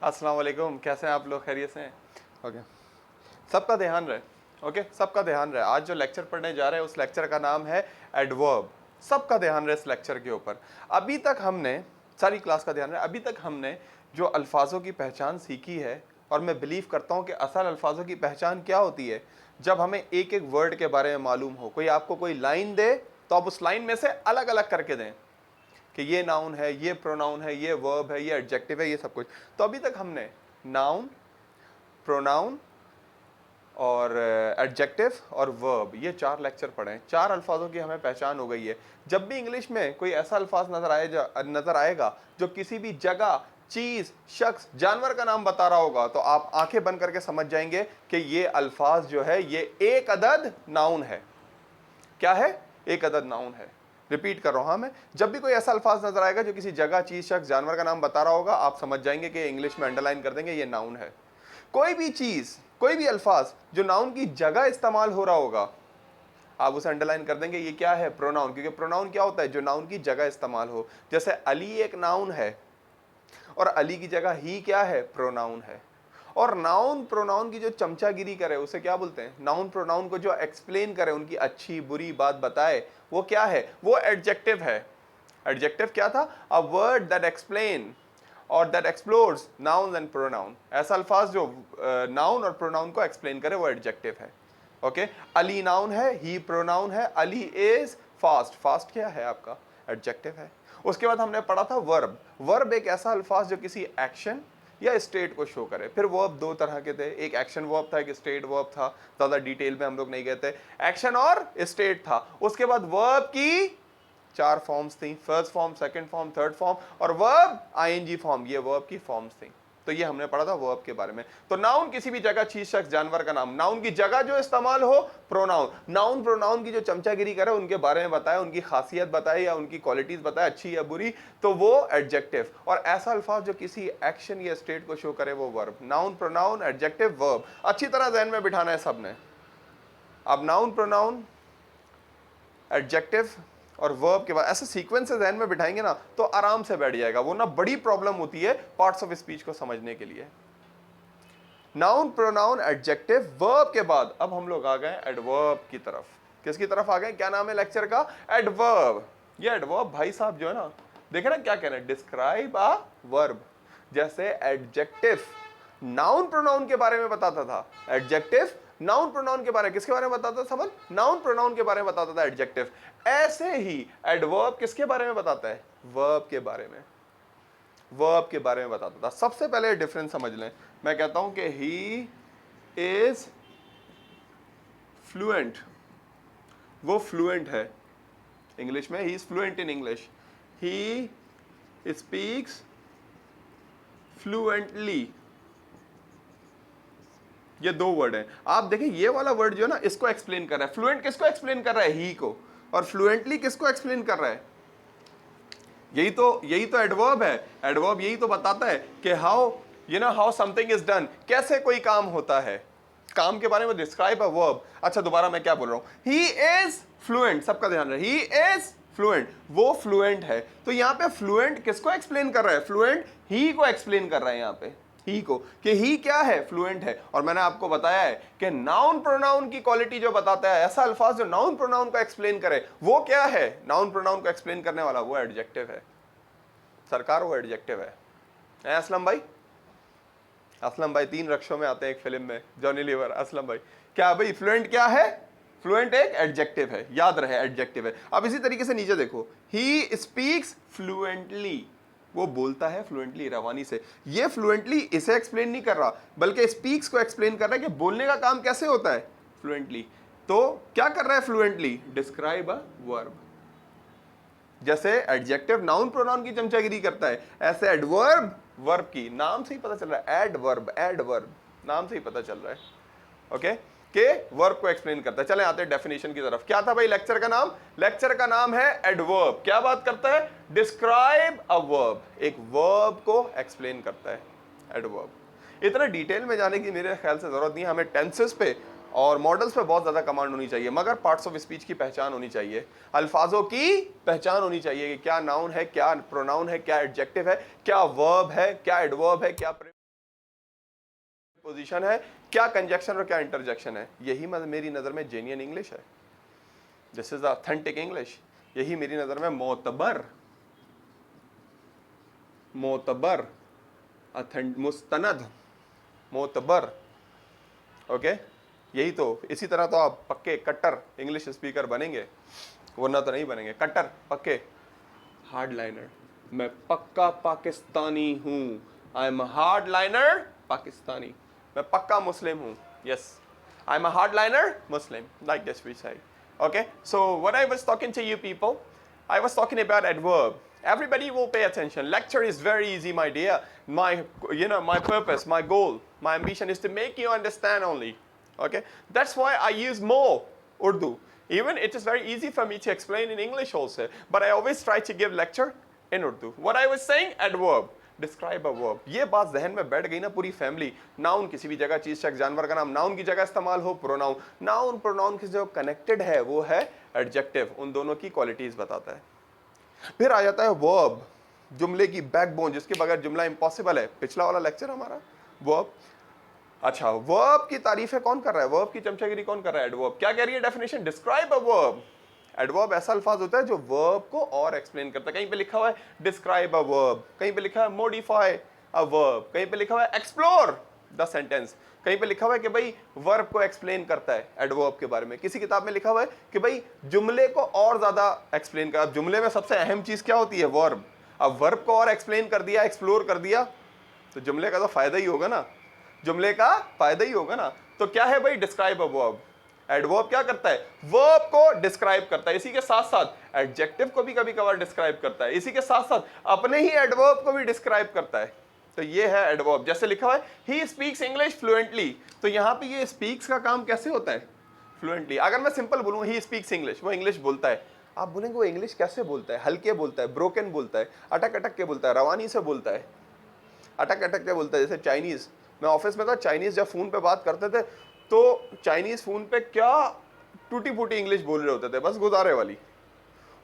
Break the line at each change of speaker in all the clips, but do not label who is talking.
अस्सलाम वालेकुम, कैसे हैं आप लोग? खैरियत से हैं? ओके, सबका ध्यान रहे। ओके, सबका ध्यान रहे। आज जो लेक्चर पढ़ने जा रहे हैं उस लेक्चर का नाम है एडवर्ब। सबका ध्यान रहे इस लेक्चर के ऊपर। अभी तक हमने, सारी क्लास का ध्यान रहे, अभी तक हमने जो अल्फाजों की पहचान सीखी है, और मैं बिलीव करता हूँ कि असल अल्फाजों की पहचान क्या होती है, जब हमें एक एक वर्ड के बारे में मालूम हो। कोई आपको कोई लाइन दे तो आप उस लाइन में से अलग अलग करके दें कि ये नाउन है, ये प्रोनाउन है, ये वर्ब है, ये एडजेक्टिव है, ये सब कुछ। तो अभी तक हमने नाउन, प्रोनाउन और एडजेक्टिव और वर्ब, ये 4 लेक्चर पढ़े हैं। 4 अल्फाजों की हमें पहचान हो गई है। जब भी इंग्लिश में कोई ऐसा अल्फाज नजर आएगा जो किसी भी जगह, चीज, शख्स, जानवर का नाम बता रहा होगा, तो आप आंखें बंद करके समझ जाएंगे कि ये अल्फाज जो है ये एक अदद नाउन है। क्या है? एक अदद नाउन है। रिपीट कर रहा हूं मैं, जब भी कोई ऐसा अल्फाज नजर आएगा जो किसी जगह, चीज, शख्स, जानवर का नाम बता रहा होगा, आप समझ जाएंगे कि इंग्लिश में अंडरलाइन कर देंगे ये नाउन है। कोई भी चीज, कोई भी अल्फाज जो नाउन की जगह इस्तेमाल हो रहा होगा, आप उसे अंडरलाइन कर देंगे ये क्या है? प्रोनाउन। क्योंकि प्रोनाउन क्या होता है? जो नाउन की जगह इस्तेमाल हो। जैसे अली एक नाउन है और अली की जगह ही क्या है? प्रोनाउन है। और नाउन प्रोनाउन की जो चमचागिरी करे उसे क्या बोलते हैं? नाउन प्रोनाउन को जो एक्सप्लेन करे, उनकी अच्छी बुरी बात बताए, वो क्या है? वो एडजेक्टिव है। एडजेक्टिव क्या था? अ वर्ड दैट एक्सप्लेन और that explores noun and pronoun. ऐसा अल्फाज जो नाउन और प्रोनाउन को एक्सप्लेन करे वो एडजेक्टिव है। ओके, अली नाउन है, ही प्रोनाउन है, अली इज फास्ट। फास्ट क्या है आपका? एडजेक्टिव है। उसके बाद हमने पढ़ा था वर्ब। वर्ब एक ऐसा अल्फाज जो किसी एक्शन या स्टेट को शो करे। फिर वर्ब 2 तरह के थे, एक एक्शन वर्ब था, एक स्टेट वर्ब था। ज्यादा डिटेल में हम लोग नहीं गए थे। एक्शन और स्टेट था। उसके बाद वर्ब की 4 फॉर्म्स थी, first form, second form, third form, और वर्ब आईएनजी फॉर्म, ये वर्ब की फॉर्म्स थी। तो ये हमने पढ़ा था वर्ब के बारे में। तो नाउन किसी भी जगह, चीज, शख्स, जानवर का नाम। नाउन की जगह जो इस्तेमाल हो, प्रोनाउन। नाउन प्रोनाउन की जो चमचागिरी करे, उनके बारे में बताए, उनकी खासियत बताए या उनकी क्वालिटीज बताए, अच्छी या बुरी, तो वो एडजेक्टिव। और ऐसा अल्फाज जो किसी एक्शन या स्टेट को शो करे, वो verb. Noun, pronoun, adjective, verb. अच्छी तरह ध्यान में बिठाना है सबने। अब नाउन, प्रोनाउन, एडजेक्टिव और वर्ब के बाद ऐसे सीक्वेंस से ध्यान में बिठाएंगे ना तो आराम से बैठ जाएगा। वो ना बड़ी प्रॉब्लम होती है पार्ट्स ऑफ स्पीच को समझने के लिए। नाउन, प्रोनाउन, एडजेक्टिव, वर्ब के बाद अब हम लोग आ गए एडवर्ब की तरफ। किसकी तरफ आ गए? क्या नाम है लेक्चर का? एडवर्ब। ये एडवर्ब भाई साहब जो है ना, देखे ना क्या कह रहे हैं? Describe a verb. जैसे एडजेक्टिव नाउन प्रोनाउन के बारे में बताता था, एडजेक्टिव नाउन प्रोनाउन के बारे में किसके बारे में बताता था? समझ, नाउन प्रोनाउन के बारे में बताता था एडजेक्टिव। ऐसे ही एडवर्ब किसके बारे में बताता है? वर्ब के बारे में। वर्ब के बारे में बताता था। सबसे पहले डिफरेंस समझ लें। मैं कहता हूं कि ही इज फ्लुएंट, वो फ्लुएंट है इंग्लिश में। He is fluent in English. He speaks fluently. ये 2 वर्ड हैं। आप देखिए ये वाला वर्ड जो है ना, इसको एक्सप्लेन कर रहा है। फ्लुएंट किसको एक्सप्लेन कर रहा है? ही को। और फ्लुएंटली किसको एक्सप्लेन कर रहा है? यही तो एडवर्ब है। एडवर्ब यही तो बताता है कि how how something is done, कैसे कोई काम होता है। काम के बारे में डिस्क्राइब अ वर्ब। अच्छा, दोबारा मैं क्या बोल रहा हूं? ही इज फ्लुएंट, सबका ध्यान रहे, ही इज फ्लुएंट, वो फ्लुएंट है। तो यहां पे फ्लुएंट किसको एक्सप्लेन कर रहा है? फ्लुएंट ही को एक्सप्लेन कर रहा है यहां पे, ही को, कि ही क्या है? फ्लुएंट है। और मैंने आपको बताया है कि नाउन प्रोनाउन की क्वालिटी जो बताता है, ऐसा अल्फाज जो नाउन प्रोनाउन को एक्सप्लेन करे, वो क्या है? नाउन प्रोनाउन को एक्सप्लेन करने वाला वो एडजेक्टिव है सरकार, वो एडजेक्टिव है। असलम भाई, असलम भाई 3 रक्षों में आते हैं एक फिल्म में, जॉनी लीवर। असलम भाई, क्या भाई फ्लुएंट क्या है? फ्लुएंट एक एडजेक्टिव है, याद रहे एडजेक्टिव है। अब इसी तरीके से नीचे देखो, ही स्पीक्स फ्लुएंटली, वो बोलता है फ्लुएंटली, रवानी से। ये फ्लुएंटली इसे एक्सप्लेन नहीं कर रहा, बल्कि स्पीक्स को एक्सप्लेन कर रहा है कि बोलने का काम कैसे होता है? फ्लुएंटली। तो क्या कर रहा है फ्लुएंटली? Describe a verb. जैसे एडजेक्टिव नाउन प्रोनाउन की चमचागिरी करता है, ऐसे एडवर्ब वर्ब की। नाम से ही पता चल रहा है, एडवर्ब, एडवर्ब नाम से ही पता चल रहा है। ओके, के वर्ब को एक्सप्लेन करता है। चले आते हैं डेफिनेशन की तरफ। क्या था भाई लेक्चर का नाम? लेक्चर का नाम है एडवर्ब। क्या बात करता है? डिस्क्राइब अ वर्ब, एक वर्ब को एक्सप्लेन करता है एडवर्ब। इतना डिटेल में जाने की मेरे ख्याल से जरूरत नहीं है। हमें टेंसेस पे और मॉडल्स पे बहुत ज्यादा कमांड होनी चाहिए, मगर पार्ट्स ऑफ स्पीच की पहचान होनी चाहिए, अल्फाजों की पहचान होनी चाहिए कि क्या नाउन है, क्या प्रोनाउन है, क्या एडजेक्टिव है, क्या वर्ब है, क्या एडवर्ब है, क्या पोजीशन है, क्या कंजक्शन और क्या इंटरजेक्शन है, यही मेरी नज़र में जेन्युइन इंग्लिश है। This is authentic English. यही मेरी नज़र में मोतबर मोतबर मुस्तनद मोतबर। ओके, यही तो, इसी तरह तो आप पक्के कट्टर इंग्लिश स्पीकर बनेंगे, वरना तो नहीं बनेंगे। कट्टर पक्के हार्ड लाइनर, मैं पक्का पाकिस्तानी हूँ, I am hard liner Pakistani, मैं पक्का मुस्लिम हूँ, yes I am a hard liner Muslim, like this we say. Okay, so when I was talking to you people, I was talking about adverb. Everybody will pay attention. Lecture is very easy, my dear. My purpose, my goal, my ambition is to make you understand only. Okay, that's why I use more Urdu. Even it is very easy for me to explain in English also, but I always try to give lecture in Urdu. What I was saying, adverb, describe a verb. ये बात जहन में बैठ गई ना पूरी family. Noun किसी भी जगह चीज शख्स जानवर का नाम, नाउन की जगह इस्तेमाल हो प्रोनाउन, नाउन प्रोनाउन की जो कनेक्टेड है वो है एडजेक्टिव, उन दोनों की क्वालिटीज बताता है। फिर आ जाता है वर्ब, जुमले की बैकबोन, जिसके बगैर जुमला इम्पॉसिबल है, पिछला वाला लेक्चर हमारा वर्ब। अच्छा, वर्ब की तारीफें कौन कर रहा है, वर्ब की चमचागिरी कौन कर रहा है, एडवर्ब। क्या कह रही है definition, describe a verb. Adverb ऐसा अल्फाज होता है जो वर्ब को और एक्सप्लेन करता है। कहीं पे लिखा हुआ है डिस्क्राइब अ वर्ब, कहीं पे लिखा है मॉडिफाई अ वर्ब, कहीं पे लिखा हुआ है एक्सप्लोर द सेंटेंस, कहीं पे लिखा हुआ है कि भाई वर्ब को एक्सप्लेन करता है एडवर्ब के बारे में। किसी किताब में लिखा हुआ है कि भाई जुमले को और ज्यादा एक्सप्लेन कर। अब जुमले में सबसे अहम चीज क्या होती है, वर्ब। अब वर्ब को और एक्सप्लेन कर दिया, एक्सप्लोर कर दिया, तो जुमले का तो फायदा ही होगा ना, जुमले का फायदा ही होगा ना। तो क्या है भाई, डिस्क्राइब अ वर्ब। एडवर्ब क्या करता है, वर्ब को डिस्क्राइब करता है, इसी के साथ साथ एडजेक्टिव को भी कभी कभार डिस्क्राइब करता है, इसी के साथ साथ अपने ही एडवर्ब को भी डिस्क्राइब करता है। तो ये है एडवर्ब। जैसे लिखा हुआ है ही स्पीक्स इंग्लिश फ्लुएंटली, तो यहां पे ये स्पीक्स का काम कैसे होता है, फ्लुएंटली। अगर मैं सिंपल बोलूं ही स्पीक्स इंग्लिश, वो इंग्लिश बोलता है, आप बोलेंगे वो इंग्लिश कैसे बोलता है, हल्के बोलता है, ब्रोकन बोलता है, अटक अटक के बोलता है, रवानी से बोलता है, अटक अटक के बोलता है। जैसे चाइनीज, मैं ऑफिस में था, चाइनीज जब फोन पे बात करते थे तो चाइनीज फोन पे क्या टूटी फूटी इंग्लिश बोल रहे होते थे, बस गुजारे वाली।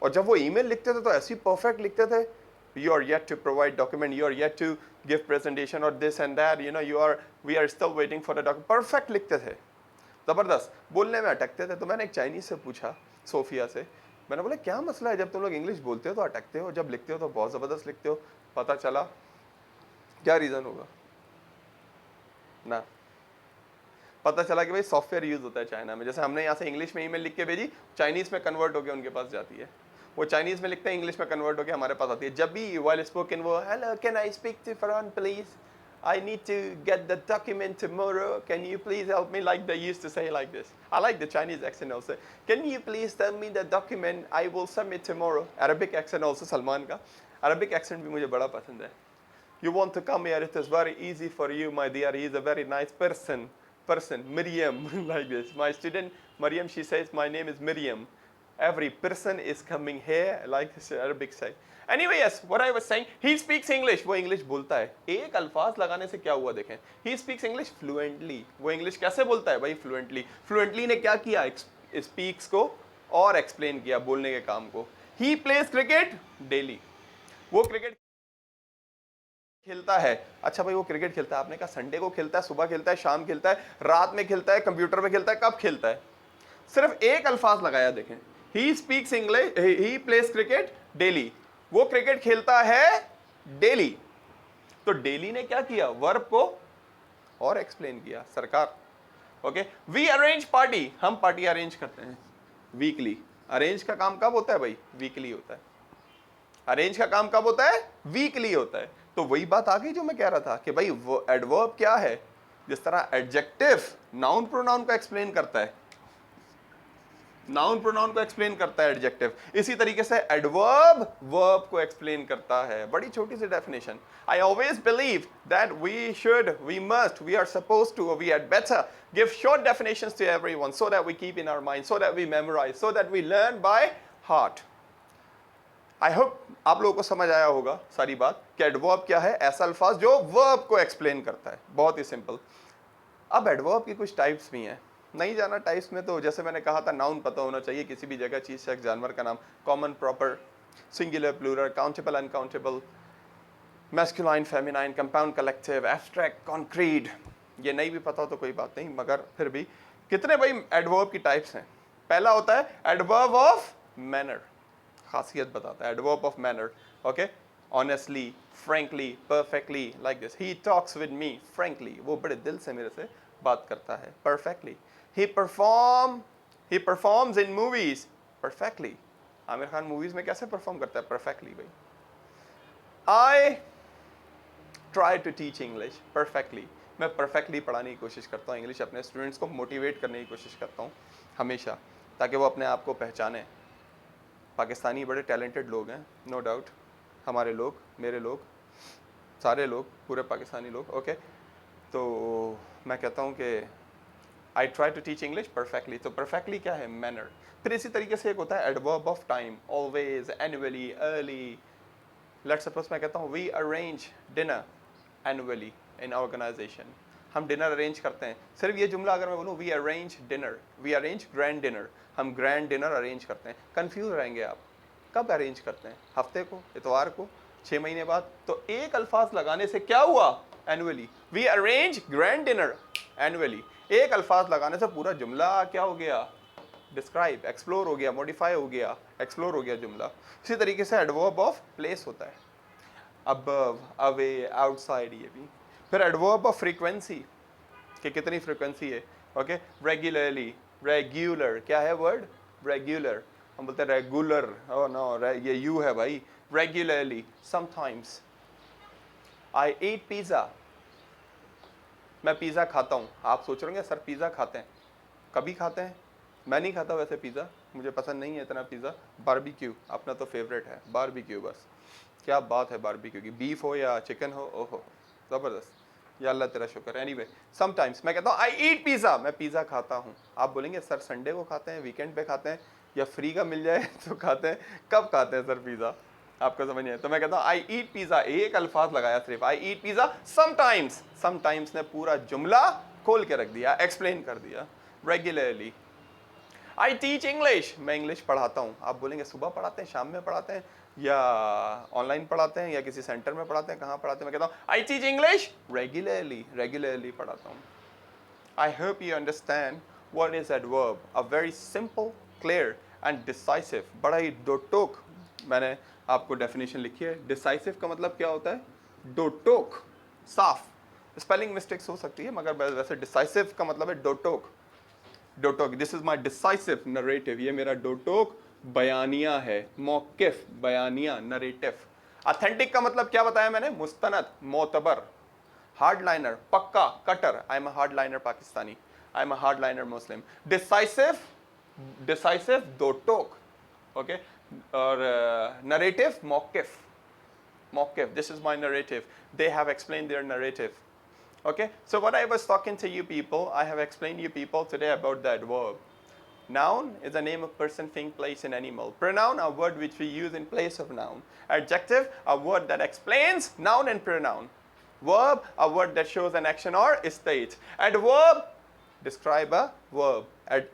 और जब वो ईमेल लिखते थे तो ऐसी परफेक्ट लिखते थे, you are yet to provide document, you are yet to give presentation और this and that, we are still waiting for a document, perfect लिखते थे, जबरदस्त। बोलने में अटकते थे। तो मैंने एक चाइनीज से पूछा, सोफिया से, मैंने बोला क्या मसला है, जब तुम लोग इंग्लिश बोलते हो तो अटकते हो, जब लिखते हो तो बहुत जबरदस्त लिखते हो, पता चला क्या रीजन होगा ना, पता चला कि भाई सॉफ्टवेयर यूज होता है चाइना में। जैसे हमने यहाँ से इंग्लिश में ईमेल लिख के भेजी, चाइनीज में कन्वर्ट होकर उनके पास जाती है, वो चाइनीज में लिखते हैं, इंग्लिश में कन्वर्ट होकर हमारे पास आती है। जब भी व्हाइल स्पोकन वो hello can I speak to Farhan please, I need to get the document tomorrow. Can you please help me? Like they used to say like this. I like the Chinese accent also. Can you please tell me the document? I will submit tomorrow. Arabic accent also Salman का Arabic accent भी मुझे बड़ा पसंद है। You want to come here? It is very easy for you, my dear. He is a very nice person. Miriam, like this. My student Miriam, she says my name is Miriam. Every person is coming here, like this Arabic say. Anyway, yes, what I was saying, he speaks English. वो English बोलता है। एक अल्फाज लगाने से क्या हुआ देखें, he speaks English fluently. वो English कैसे बोलता है भाई, fluently. Fluently ने क्या किया, speaks को और explain किया, बोलने के काम को। He plays cricket daily. वो क्रिकेट खेलता है। अच्छा भाई वो क्रिकेट खेलता है, आपने कहा संडे को खेलता है, सुबह खेलता है, शाम खेलता है, रात में खेलता है, कंप्यूटर पे खेलता है, कब खेलता है, सिर्फ एक अल्फाज लगाया देखें, he speaks English, he place cricket daily. वो क्रिकेट खेलता है डेली। तो डेली ने क्या किया, वर्ब को और एक्सप्लेन किया, सरकार। ओके, वी अरेंज पार्टी, हम पार्टी अरेंज करते हैं वीकली। अरेंज का काम कब होता है भाई, वीकली होता है। अरेंज का काम कब होता है, वीकली होता है। तो वही बात आ गई जो मैं कह रहा था कि भाई वो एडवर्ब क्या है, जिस तरह एडजेक्टिव नाउन प्रोनाउन को एक्सप्लेन करता है, नाउन प्रोनाउन को एक्सप्लेन करता है एडजेक्टिव, इसी तरीके से एडवर्ब वर्ब को एक्सप्लेन करता है। बड़ी छोटी सी definition. I always believe that we should, we must, we are suppose to, we had better give short definitions to everyone so that we keep in our mind, so that we memorise, so that we learn by heart. I hope आप लोगों को समझ आया होगा सारी बात कि adverb क्या है, ऐसा अल्फाज जो वर्ब को एक्सप्लेन करता है, बहुत ही सिंपल। अब एडवर्ब की कुछ टाइप्स भी हैं, नहीं जाना टाइप्स में, तो जैसे मैंने कहा था नाउन पता होना चाहिए, किसी भी जगह चीज शख्स जानवर का नाम, common proper singular plural, countable uncountable, masculine feminine, compound collective, abstract concrete, ये नहीं भी पता हो तो कोई बात नहीं, मगर फिर भी कितने भाई एडवर्ब की टाइप्स हैं? पहला होता है एडवर्ब ऑफ मैनर, खासियत बताता है, adverb of manner. Okay, honestly, frankly, perfectly, like this, he talks with me frankly, वो बड़े दिल से मेरे से बात करता है। Perfectly, he performs in movies perfectly, Aamir Khan movies में कैसे परफॉर्म करता है? परफेक्टली भाई। I try to teach English perfectly, मैं परफेक्टली पढ़ाने की कोशिश करता हूँ इंग्लिश, अपने स्टूडेंट्स को मोटिवेट करने की कोशिश करता हूँ हमेशा, ताकि वो अपने आप को पहचाने। पाकिस्तानी बड़े टैलेंटेड लोग हैं, नो डाउट, हमारे लोग, मेरे लोग, सारे लोग, पूरे पाकिस्तानी लोग। ओके, तो मैं कहता हूँ कि I try to teach English perfectly. तो परफेक्टली क्या है? मैनर। फिर इसी तरीके से एक होता है adverb of time, always, annually, early. Let's suppose मैं कहता हूँ we arrange dinner annually in organization, हम डिनर अरेंज करते हैं। सिर्फ ये जुमला अगर मैं बोलूँ we arrange dinner, we arrange grand dinner, हम ग्रैंड डिनर अरेंज करते हैं, कंफ्यूज रहेंगे आप, कब अरेंज करते हैं? हफ्ते को, इतवार को, 6 महीने बाद? तो एक अल्फाज लगाने से क्या हुआ? Annually, we arrange grand dinner annually, एक अल्फाज लगाने से पूरा जुमला क्या हो गया? डिस्क्राइब, एक्सप्लोर हो गया, मॉडिफाई हो गया, एक्सप्लोर हो गया जुमला। इसी तरीके से एडवर्ब ऑफ प्लेस होता है, अबव, अवे, आउटसाइड, ये भी। फिर एडवर्ब ऑफ फ्रीक्वेंसी, कि कितनी फ्रीक्वेंसी है। ओके, रेगुलरली, रेगुलर, क्या है वर्ड? रेगुलर, हम बोलते हैं रेगुलर, ओह नो, ये यू है भाई। Regularly, sometimes. I eat pizza, मैं पिज़्ज़ा खाता हूँ। आप सोच रहे होंगे सर पिज़्ज़ा खाते हैं, कभी खाते हैं? मैं नहीं खाता वैसे पिज़्ज़ा, मुझे पसंद नहीं है इतना पिज़्ज़ा। बारबेक्यू अपना तो फेवरेट है, बारबेक्यू बस, क्या बात है बारबेक्यू की, बीफ हो या चिकन हो, ओहो ज़बरदस्त, या अल्लाह तेरा शुक्र। एनीवे, समटाइम्स मैं कहता हूँ आई ईट पिज़्ज़ा, मैं पिज़्ज़ा खाता हूँ। आप बोलेंगे सर संडे को खाते हैं, वीकेंड पे खाते हैं, या फ्री का मिल जाए तो खाते हैं, कब खाते हैं सर पिज़्ज़ा? आपको समझ नहीं है? तो मैं कहता हूँ आई ईट पिज़्ज़ा, एक अल्फाज लगाया सिर्फ, आई ईट पिज़्ज़ा समटाइम्स। समटाइम्स ने पूरा जुमला खोल के रख दिया, एक्सप्लेन कर दिया। रेगुलरली, आई टीच इंग्लिश, मैं इंग्लिश पढ़ाता हूँ। आप बोलेंगे सुबह पढ़ाते हैं, शाम में पढ़ाते हैं, या ऑनलाइन पढ़ाते हैं, या किसी सेंटर में पढ़ाते हैं, कहाँ पढ़ाते हैं? मैं कहता हूँ I teach English regularly, regularly पढ़ाता हूँ। I hope you understand what is adverb, a very simple, clear and decisive. बड़ा ही दो टोक मैंने आपको डेफिनेशन लिखी है। डिसाइसिव का मतलब क्या होता है? दो टोक, साफ। स्पेलिंग मिस्टेक्स हो सकती है, मगर वैसे डिसाइसिव का मतलब है दो टोक। डोटोक, this is my decisive narrative, ये मेरा डोटोक बयानिया है। मौकिफ, बयानिया, नरेटिव। ऑथेंटिक का मतलब क्या बताया मैंने? मुस्तनद, मोतबर। हार्डलाइनर, पक्का, कटर, I am a hardliner Pakistani, I am a hardliner Muslim. Decisive, decisive डोटोक, ओके। और नरेटिव, मौकिफ, मौकिफ, this is my narrative, they have explain their narrative. Okay, so what I was talking to you people, I have explained you people today about the adverb. Noun is a name of person, thing, place, and animal. Pronoun, a word which we use in place of noun. Adjective, a word that explains noun and pronoun. Verb, a word that shows an action or state. Adverb, describe a verb,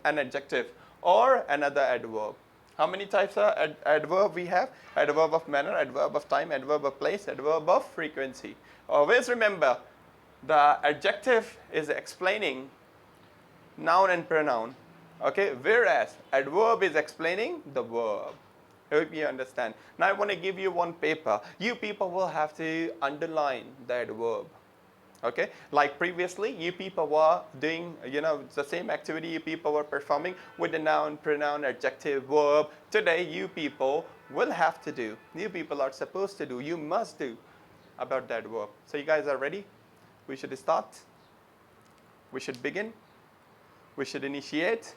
an adjective, or another adverb. How many types of adverb we have? Adverb of manner, adverb of time, adverb of place, adverb of frequency. Always remember, the adjective is explaining noun and pronoun, okay, whereas adverb is explaining the verb. Hope you understand. Now I want to give you one paper. You people will have to underline the adverb, okay? Like previously, you people were doing, the same activity you people were performing with the noun, pronoun, adjective, verb. Today, you people will have to do, you people are supposed to do, you must do about that verb. So you guys are ready? We should start, we should begin, we should initiate,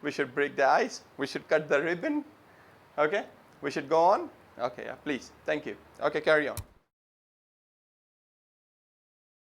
we should break the ice, we should cut the ribbon, okay? We should go on, okay, yeah, please, thank you. Okay, carry on.